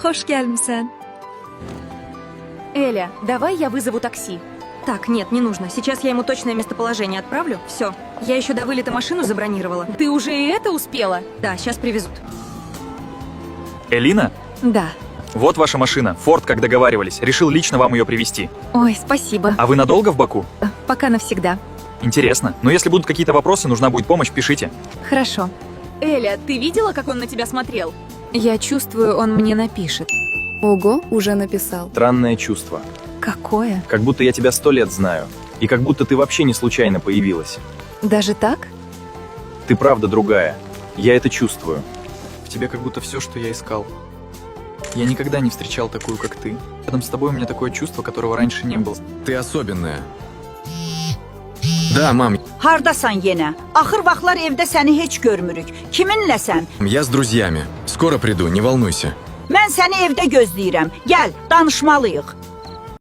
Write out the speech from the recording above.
Hoş gelmişsin. Эля, давай я вызову такси. Так, нет, не нужно. Сейчас я ему точное местоположение отправлю. Все. Я еще до вылета машину забронировала. Ты уже и это успела? Да, сейчас привезут. Элина? Да. Вот ваша машина. Форд, как договаривались. Решил лично вам ее привезти. Ой, спасибо. А вы надолго в Баку? Пока навсегда. Интересно. Но если будут какие-то вопросы, нужна будет помощь, пишите. Хорошо. Эля, ты видела, как он на тебя смотрел? Я чувствую, он мне напишет. Ого, уже написал. Странное чувство. Какое? Как будто я тебя 100 лет знаю. И как будто ты вообще не случайно появилась. Даже так? Ты правда другая. Я это чувствую. В тебе как будто все, что я искал. Я никогда не встречал такую, как ты. Рядом с тобой у меня такое чувство, которого раньше не было. Ты особенная. Да, мам, Hardasan yenə? Axır vaxtlar evdə səni heç görmürük. Kiminləsən? я с друзьями. Скоро приду, не волнуйся. Mən səni evdə gözləyirəm. Gəl, danışmalıyıq.